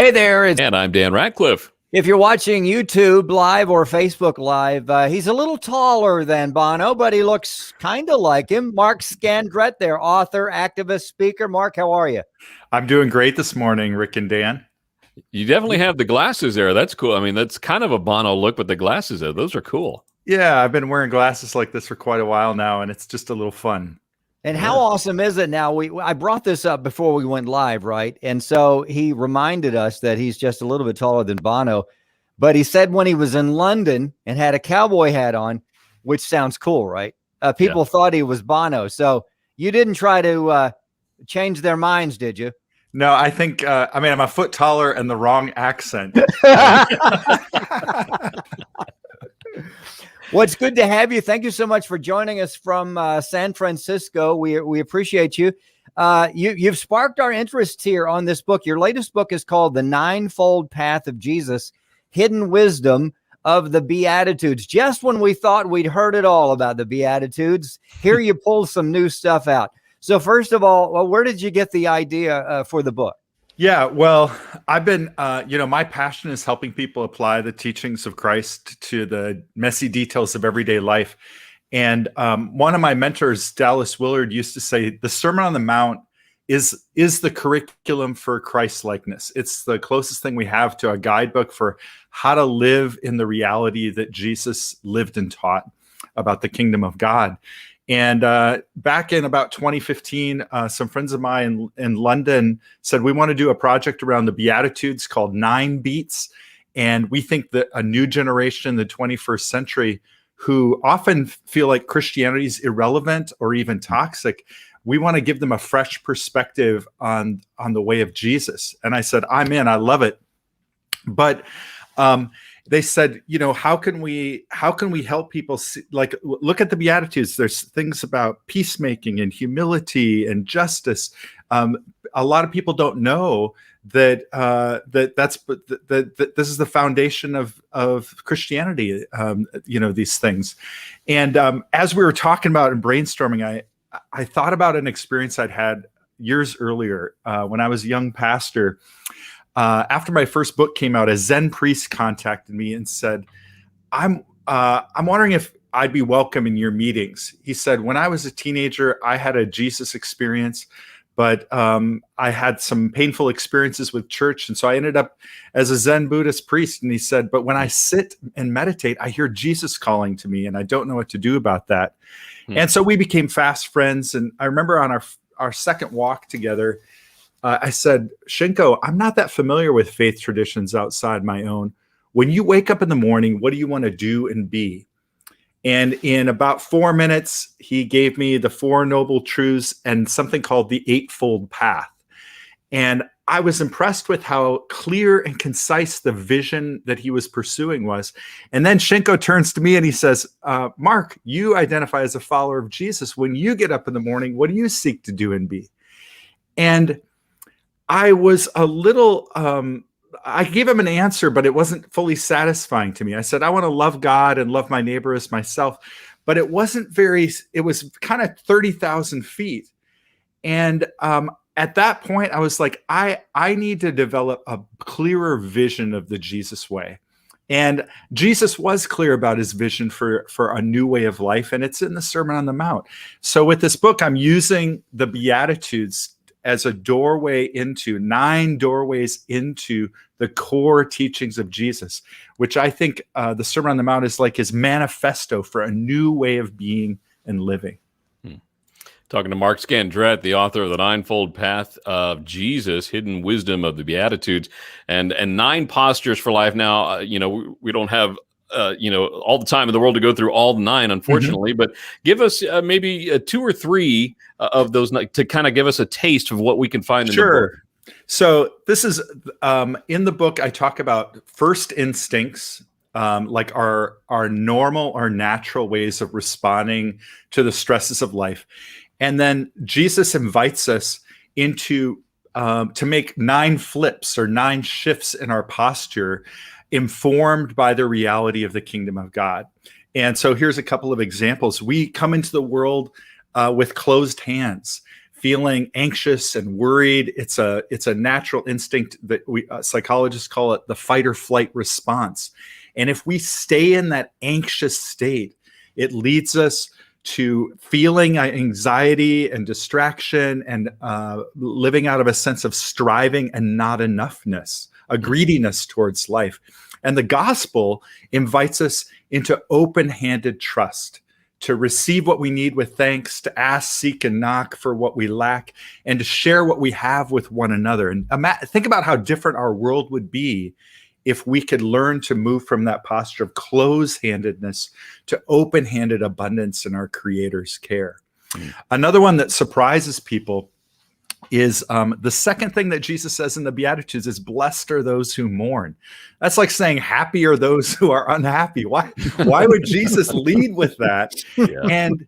Hey there, And I'm Dan Ratcliffe. if you're watching YouTube Live or Facebook Live, he's a little taller than Bono, but he looks kind of like him. Mark Scandrette, their author, activist, speaker. Mark, how are you? I'm doing great this morning, Rick and Dan. You definitely have the glasses there. That's cool. I mean, that's kind of a Bono look with the glasses there. Those are cool. Yeah, I've been wearing glasses like this for quite a while now, and it's just a little fun. And how awesome is it now? I brought this up before we went live, right? And so he reminded us that he's just a little bit taller than Bono. But he said when he was in London and had a cowboy hat on, which sounds cool, right? People thought he was Bono. So you didn't try to change their minds, did you? No, I think, I'm a foot taller and the wrong accent. Well, it's good to have you. Thank you so much for joining us from San Francisco. We appreciate you. You've sparked our interest here on this book. Your latest book is called The Ninefold Path of Jesus, Hidden Wisdom of the Beatitudes. Just when we thought we'd heard it all about the Beatitudes, here you pull some new stuff out. So first of all, where did you get the idea for the book? Yeah, well, I've been, my passion is helping people apply the teachings of Christ to the messy details of everyday life. And one of my mentors, Dallas Willard, used to say, the Sermon on the Mount is the curriculum for Christ-likeness. It's the closest thing we have to a guidebook for how to live in the reality that Jesus lived and taught about the kingdom of God. And back in about 2015, some friends of mine in London said, we want to do a project around the Beatitudes called 9 Beats. And we think that a new generation in the 21st century who often feel like Christianity is irrelevant or even toxic, we want to give them a fresh perspective on the way of Jesus. And I said, I'm in, I love it. But they said, how can we help people see, like, look at the Beatitudes. There's things about peacemaking and humility and justice. A lot of people don't know that that this is the foundation of Christianity. These things. And as we were talking about and brainstorming, I thought about an experience I'd had years earlier when I was a young pastor. After my first book came out, a Zen priest contacted me and said, I'm wondering if I'd be welcome in your meetings. He said, when I was a teenager, I had a Jesus experience, but I had some painful experiences with church. And so I ended up as a Zen Buddhist priest. And he said, but when I sit and meditate, I hear Jesus calling to me and I don't know what to do about that. And so we became fast friends. And I remember on our second walk together, I said, Shinko, I'm not that familiar with faith traditions outside my own. When you wake up in the morning, what do you want to do and be? And in about 4 minutes, he gave me the 4 noble truths and something called the eightfold path. And I was impressed with how clear and concise the vision that he was pursuing was. And then Shinko turns to me and he says, Mark, you identify as a follower of Jesus. When you get up in the morning, what do you seek to do and be? And I was a little, I gave him an answer, but it wasn't fully satisfying to me. I said, I want to love God and love my neighbor as myself, but it wasn't it was kind of 30,000 feet. And at that point, I was like, I need to develop a clearer vision of the Jesus way. And Jesus was clear about his vision for a new way of life, and it's in the Sermon on the Mount. So with this book, I'm using the Beatitudes as a doorway into 9 doorways into the core teachings of Jesus, which I think the Sermon on the Mount is like his manifesto for a new way of being and living. Talking to Mark Scandrette, the author of The Ninefold Path of Jesus, Hidden Wisdom of the Beatitudes, and 9 postures for life. Now, we don't have all the time in the world to go through all 9, unfortunately, but give us maybe 2 or 3 of those to kind of give us a taste of what we can find in the book. So this is in the book, I talk about first instincts, like our normal or natural ways of responding to the stresses of life. And then Jesus invites us into to make 9 flips or 9 shifts in our posture, informed by the reality of the kingdom of God. And so here's a couple of examples. We come into the world with closed hands, feeling anxious and worried. It's a natural instinct that we psychologists call it the fight or flight response. And if we stay in that anxious state, it leads us to feeling anxiety and distraction and living out of a sense of striving and not enoughness, a greediness towards life. And the gospel invites us into open-handed trust, to receive what we need with thanks, to ask, seek, and knock for what we lack, and to share what we have with one another. And think about how different our world would be if we could learn to move from that posture of close-handedness to open-handed abundance in our Creator's care. Another one that surprises people is the second thing that Jesus says in the Beatitudes is, blessed are those who mourn. That's like saying, happy are those who are unhappy. Why would Jesus lead with that? Yeah. And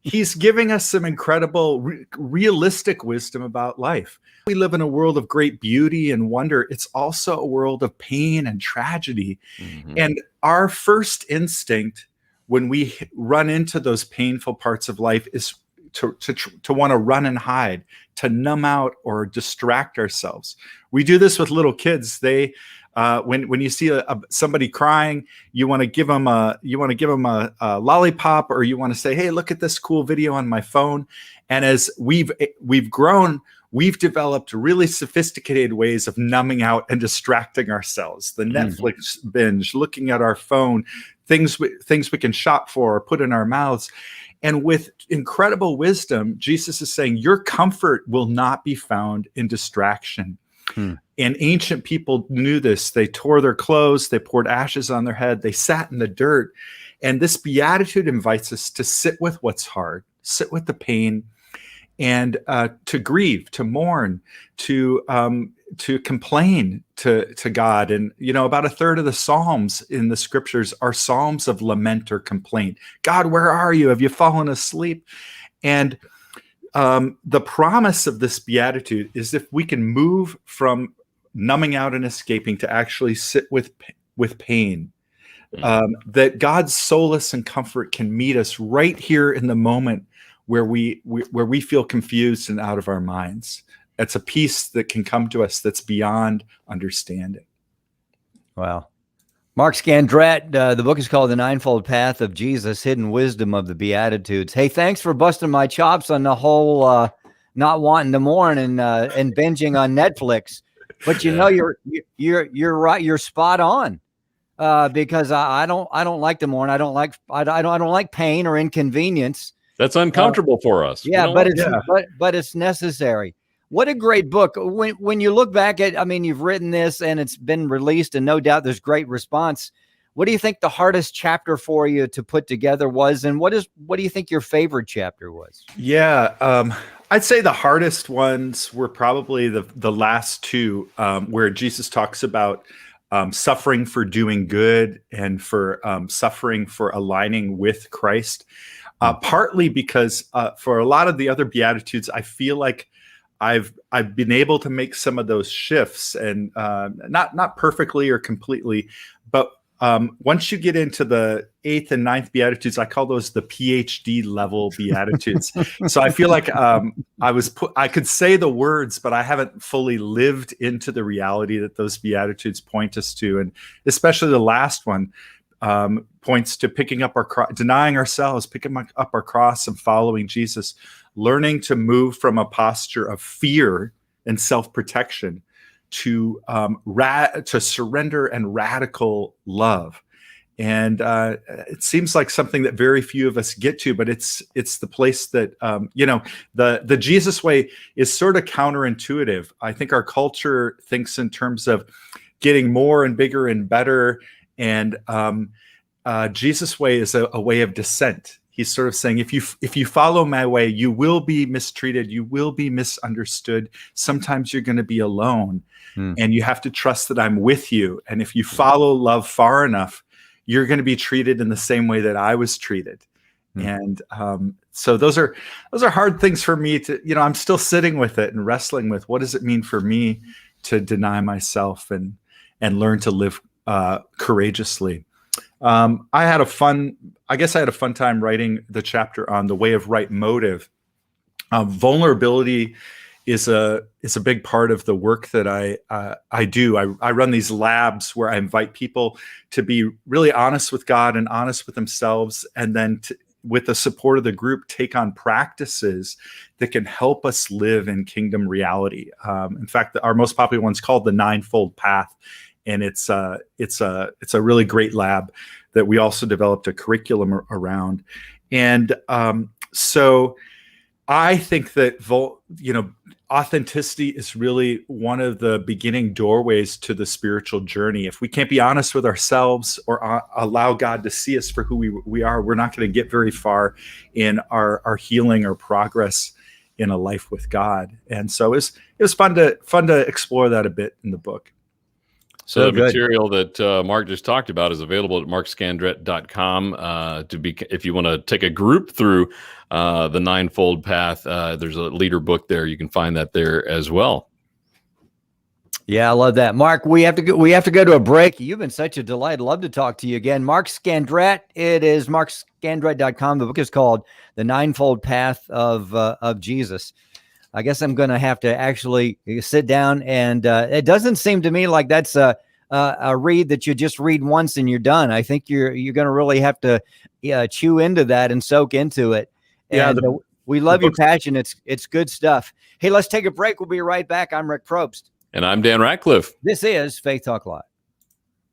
he's giving us some incredible, realistic wisdom about life. We live in a world of great beauty and wonder. It's also a world of pain and tragedy. Mm-hmm. And our first instinct when we run into those painful parts of life is to want to run and hide, to numb out or distract ourselves. We do this with little kids. They, when you see somebody crying, you want to give them a lollipop, or you want to say, "Hey, look at this cool video on my phone." And as we've grown, we've developed really sophisticated ways of numbing out and distracting ourselves. The Netflix binge, looking at our phone, things we can shop for or put in our mouths. And with incredible wisdom, Jesus is saying, your comfort will not be found in distraction. And ancient people knew this. They tore their clothes, they poured ashes on their head, they sat in the dirt. And this beatitude invites us to sit with what's hard, sit with the pain, and to grieve, to mourn, to complain to God. And, about a third of the Psalms in the scriptures are Psalms of lament or complaint. God, where are you? Have you fallen asleep? And the promise of this beatitude is if we can move from numbing out and escaping to actually sit with pain, that God's solace and comfort can meet us right here in the moment where we feel confused and out of our minds. It's a peace that can come to us that's beyond understanding. Wow. Mark Scandrette, the book is called The Ninefold Path of Jesus, Hidden Wisdom of the Beatitudes. Hey, thanks for busting my chops on the whole not wanting to mourn and binging on Netflix. But you're right. You're spot on. Because I don't like to mourn. I don't like pain or inconvenience. That's uncomfortable for us. Yeah, but it's necessary. What a great book. When you look back at, you've written this and it's been released, and no doubt there's great response. What do you think the hardest chapter for you to put together was? And what do you think your favorite chapter was? Yeah, I'd say the hardest ones were probably the last two, where Jesus talks about suffering for doing good and for suffering for aligning with Christ. Partly because for a lot of the other Beatitudes, I feel like I've been able to make some of those shifts, and not perfectly or completely, but once you get into the 8th and 9th Beatitudes, I call those the PhD level Beatitudes. So I feel like I could say the words, but I haven't fully lived into the reality that those Beatitudes point us to, and especially the last one points to picking up our denying ourselves, picking up our cross and following Jesus, learning to move from a posture of fear and self-protection to surrender and radical love. And it seems like something that very few of us get to, but it's the place that the Jesus way is sort of counterintuitive. I think our culture thinks in terms of getting more and bigger and better, and Jesus way is a way of descent. He's sort of saying, if you follow my way, you will be mistreated, you will be misunderstood. Sometimes you're going to be alone, and you have to trust that I'm with you. And if you follow love far enough, you're going to be treated in the same way that I was treated. And so those are hard things for me to, I'm still sitting with it and wrestling with, what does it mean for me to deny myself and learn to live courageously. I had a fun time writing the chapter on the way of right motive. Vulnerability is a big part of the work that I do. I run these labs where I invite people to be really honest with God and honest with themselves, and then with the support of the group, take on practices that can help us live in kingdom reality. In fact, our most popular one's called the ninefold path, and it's a really great lab that we also developed a curriculum around. And so I think that authenticity is really one of the beginning doorways to the spiritual journey. If we can't be honest with ourselves or allow God to see us for who we are, we're not going to get very far in our healing or progress in a life with God. And so it was fun to explore that a bit in the book. So the material that Mark just talked about is available at markscandrette.com. If you want to take a group through the ninefold path, there's a leader book there. You can find that there as well. Yeah, I love that. Mark, we have to go to a break. You've been such a delight. Love to talk to you again. Mark Scandrette. It is markscandrette.com. The book is called The Ninefold Path of Jesus. I guess I'm going to have to actually sit down, and it doesn't seem to me like that's a read that you just read once and you're done. I think you're going to really have to chew into that and soak into it. And we love your passion. It's good stuff. Hey, let's take a break. We'll be right back. I'm Rick Probst. And I'm Dan Ratcliffe. This is Faith Talk Live.